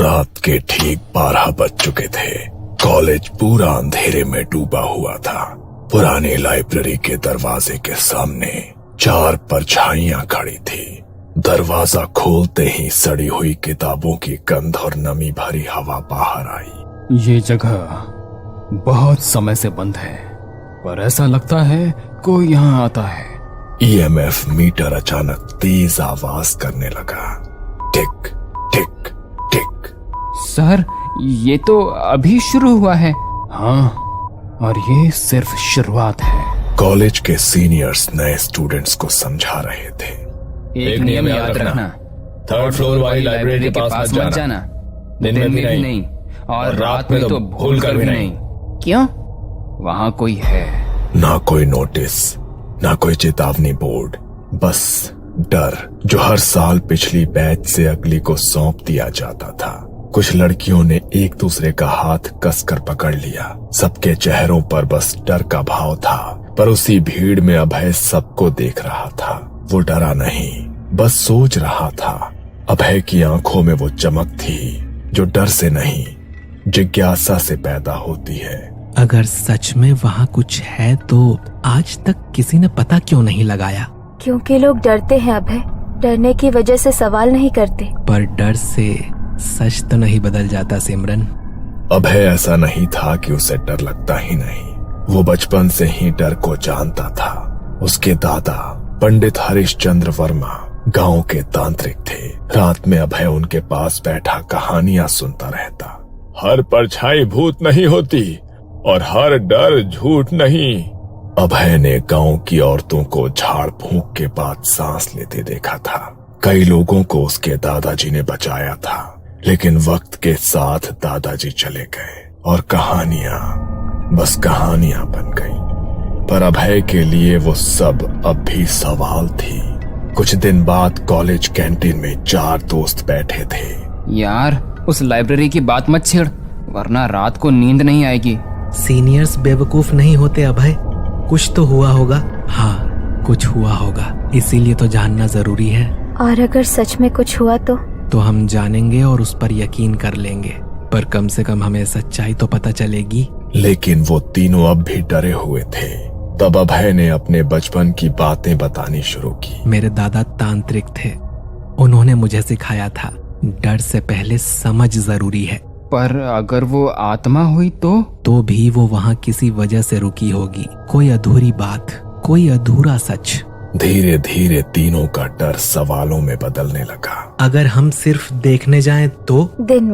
रात के ठीक 12 बज चुके थे। कॉलेज पूरा अंधेरे में डूबा हुआ था। पुरानी लाइब्रेरी के दरवाजे के सामने 4 परछाइयां खड़ी थी। दरवाजा खोलते ही सड़ी हुई किताबों की गंध और नमी भरी हवा बाहर आई। ये जगह बहुत समय से बंद है, पर ऐसा लगता है कोई यहाँ आता है। EMF मीटर अचानक तेज आवाज करने लगा। टिक टिक टिक। सर, ये तो अभी शुरू हुआ है। हाँ, और ये सिर्फ शुरुआत है। कॉलेज के सीनियर्स नए स्टूडेंट्स को समझा रहे थे। एक नियम याद रखना, 3rd फ्लोर वाली लाइब्रेरी के पास मत जाना। दिन में भी नहीं और रात में तो भूल कर भी नहीं। क्यों? वहाँ कोई है। ना कोई नोटिस, ना कोई चेतावनी बोर्ड, बस डर जो हर साल पिछली बैच से अगली को सौंप दिया जाता था। कुछ लड़कियों ने एक दूसरे का हाथ कसकर पकड़ लिया। सबके चेहरों पर बस डर का भाव था, पर उसी भीड़ में अभय सबको देख रहा था। वो डरा नहीं, बस सोच रहा था। अभय की आंखों में वो चमक थी जो डर से नहीं, जिज्ञासा से पैदा होती है। अगर सच में वहाँ कुछ है तो आज तक किसी ने पता क्यों नहीं लगाया? क्योंकि लोग डरते हैं अभय, डरने की वजह से सवाल नहीं करते। पर डर से सच तो नहीं बदल जाता सिमरन। अभय ऐसा नहीं था कि उसे डर लगता ही नहीं, वो बचपन से ही डर को जानता था। उसके दादा पंडित हरिश्चंद्र वर्मा गांव के तांत्रिक थे। रात में अभय उनके पास बैठा कहानियां सुनता रहता। हर परछाई भूत नहीं होती और हर डर झूठ नहीं। अभय ने गांव की औरतों को झाड़ फूंक के बाद सांस लेते देखा था। कई लोगों को उसके दादाजी ने बचाया था, लेकिन वक्त के साथ दादाजी चले गए और कहानियां बस कहानियां बन गईं। पर अभय के लिए वो सब अब भी सवाल थी। कुछ दिन बाद कॉलेज कैंटीन में 4 दोस्त बैठे थे। यार, उस लाइब्रेरी की बात मत छेड़, वरना रात को नींद नहीं आएगी। सीनियर्स बेवकूफ नहीं होते अभय, कुछ तो हुआ होगा। हाँ, कुछ हुआ होगा, इसीलिए तो जानना जरूरी है। और अगर सच में कुछ हुआ तो हम जानेंगे और उस पर यकीन कर लेंगे, पर कम से कम हमें सच्चाई तो पता चलेगी। लेकिन वो तीनों अब भी डरे हुए थे। तब अभय ने अपने बचपन की बातें बतानी शुरू की। मेरे दादा तांत्रिक थे, उन्होंने मुझे सिखाया था डर से पहले समझ जरूरी है। पर अगर वो आत्मा हुई तो भी वो वहाँ किसी वजह से रुकी होगी। कोई अधूरी बात, कोई अधूरा सच। धीरे धीरे तीनों का डर सवालों में बदलने लगा। अगर हम सिर्फ देखने जाएं तो दिन